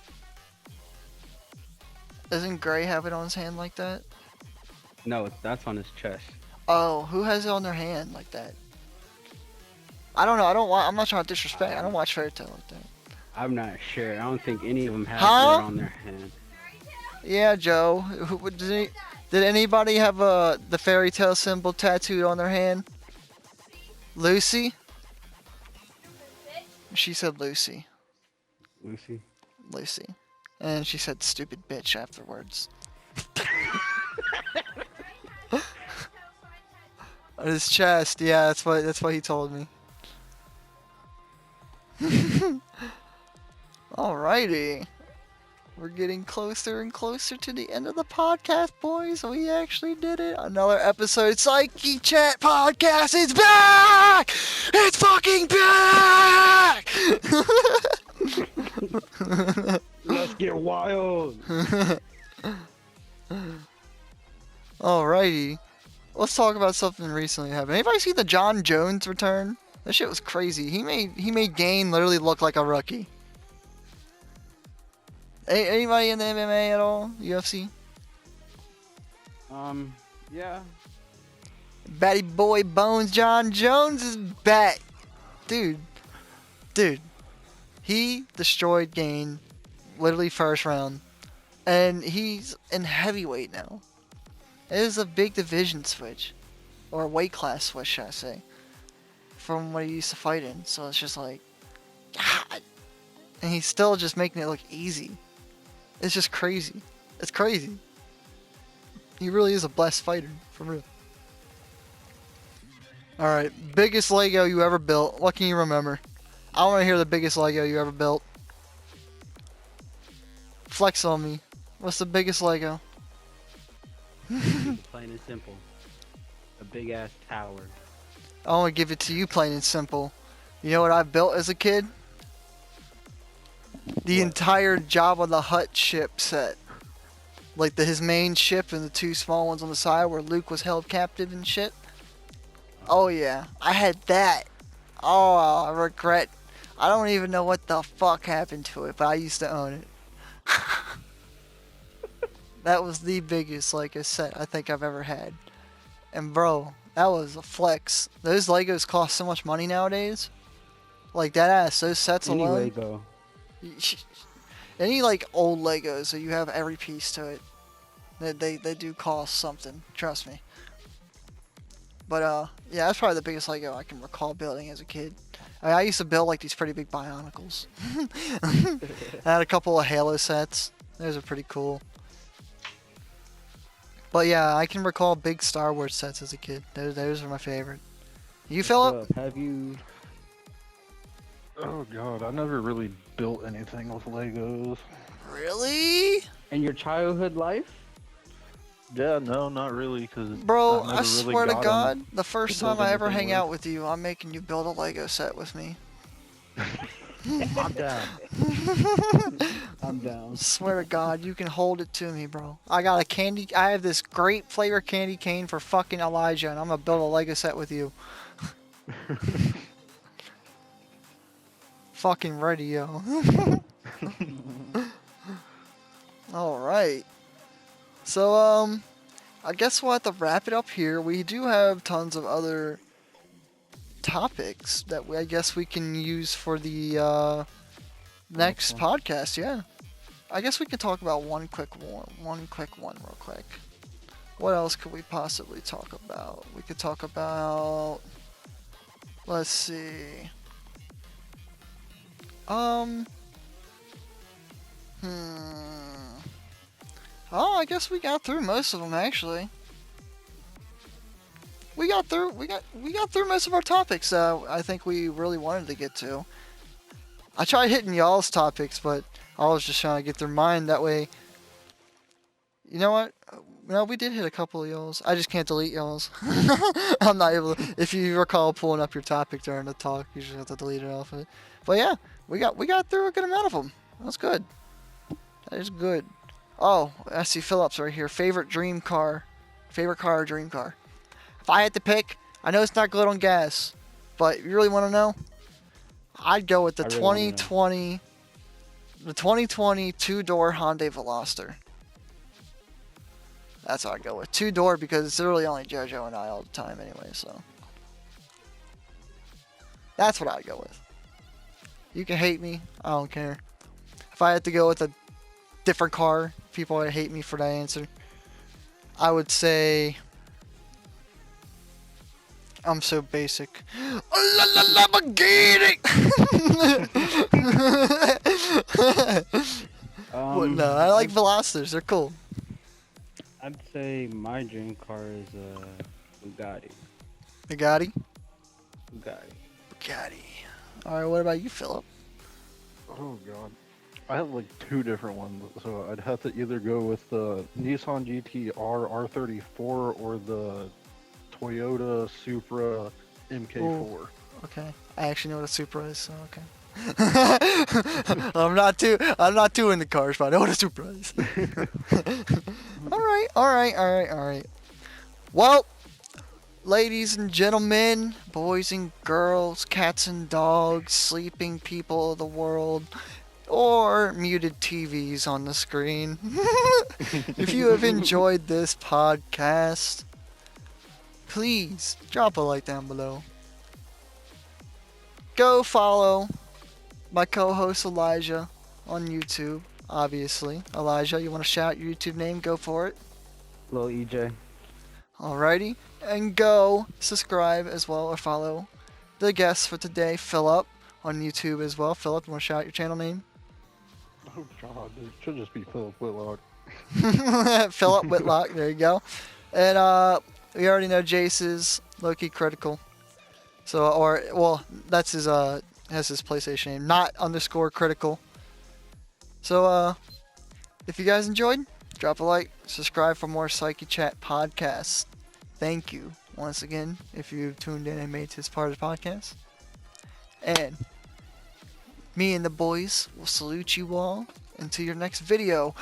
Doesn't Gray have it on his hand like that?
No, that's on his chest.
Oh, who has it on their hand like that? I don't know. I'm not trying to disrespect. I don't watch Fairy Tail like that.
I'm not sure. I don't think any of them have
Huh?
it on their hand.
Yeah, Joe. Did anybody have the Fairy Tail symbol tattooed on their hand? Lucy? She said Lucy.
Lucy.
Lucy. And she said stupid bitch afterwards. On his chest, yeah, that's what he told me. Alrighty. We're getting closer and closer to the end of the podcast, boys. We actually did it. Another episode. psykeChat podcast is back! It's fucking back!
Let's get wild!
Alrighty. Let's talk about something recently happened. Anybody see the John Jones return? That shit was crazy. He made Gane literally look like a rookie. Anybody in the MMA at all? UFC?
Yeah.
Batty boy Bones John Jones is back. Dude. He destroyed Gane literally first round. And he's in heavyweight now. It is a big division switch. Or a weight class switch, should I say. From what he used to fight in. So it's just like, God. And he's still just making it look easy. It's just crazy. It's crazy. He really is a blessed fighter, for real. Alright, biggest Lego you ever built. What can you remember? I want to hear the biggest Lego you ever built. Flex on me. What's the biggest Lego?
Plain and simple. A big ass tower.
I want to give it to you plain and simple. You know what I built as a kid? The entire Jabba the Hutt ship set. Like his main ship and the 2 small ones on the side where Luke was held captive and shit. Oh yeah, I had that. Oh, I regret. I don't even know what the fuck happened to it, but I used to own it. That was the biggest set I think I've ever had. And bro, that was a flex. Those Legos cost so much money nowadays. Like that ass, those sets alone.
Lego.
Any old Legos, so you have every piece to it. They do cost something, trust me. But yeah, that's probably the biggest Lego I can recall building as a kid. I used to build these pretty big Bionicles. I had a couple of Halo sets. Those are pretty cool. But yeah, I can recall big Star Wars sets as a kid. Those are my favorite. You, Philip?
Have you?
Oh god, I never really built anything with Legos.
Really?
In your childhood life?
Yeah, no, not really, cause
Bro,
I
I
never
swear
really
to
got
God,
'em
the first
to build
time I ever
anything
hang
with.
out with you, I'm making you build a Lego set with me.
I'm down.
I'm down.
Swear to God, you can hold it to me, bro. I have this great flavor candy cane for fucking Elijah, and I'm gonna build a Lego set with you. Fucking ready, yo. Alright. So, I guess we'll have to wrap it up here. We do have tons of other topics that I guess we can use for the, next podcast, yeah. I guess we can talk about one quick one real quick. What else could we possibly talk about? We could talk about, let's see. Oh, I guess we got through most of them actually. We got through most of our topics. I think we really wanted to get to. I tried hitting y'all's topics, but I was just trying to get through mine. That way, you know what? No, we did hit a couple of y'all's. I just can't delete y'all's. I'm not able to. If you recall pulling up your topic during the talk, you just have to delete it off of it. But yeah, we got through a good amount of them. That's good. That is good. Oh, I see Phillips right here. Favorite dream car. Favorite car or dream car? If I had to pick, I know it's not good on gas, but you really want to know? I'd go with the 2020 two-door Hyundai Veloster. That's what I'd go with. Two-door because it's literally only JoJo and I all the time anyway, so. That's what I'd go with. You can hate me. I don't care. If I had to go with a different car, people would hate me for that answer. I would say... I'm so basic. Lamborghini! No, I like Velocitors. They're cool.
I'd say my dream car is a Bugatti.
Bugatti?
Bugatti.
Alright, what about you, Philip?
Oh god. I have like two different ones, so I'd have to either go with the Nissan GT-R R34 or the Toyota Supra MK4.
Ooh. Okay. I actually know what a Supra is, so okay. I'm not too into cars, but I know what a Supra is. Alright. Well, ladies and gentlemen, boys and girls, cats and dogs, sleeping people of the world, or muted TVs on the screen. If you have enjoyed this podcast, please drop a like down below. Go follow my co-host Elijah on YouTube, obviously. Elijah, you want to shout your YouTube name? Go for it.
Lil EJ.
Alrighty. And go subscribe as well or follow the guest for today, Philip, on YouTube as well. Philip, you want to shout your channel name?
Oh god, it should just be Philip Whitlock.
Philip Whitlock, there you go. And we already know Jace's Loki Critical. So, that's his has his PlayStation name, not _critical. So, if you guys enjoyed, drop a like, subscribe for more psykeChat podcasts. Thank you once again if you tuned in and made it to this part of the podcast. And me and the boys will salute you all until your next video.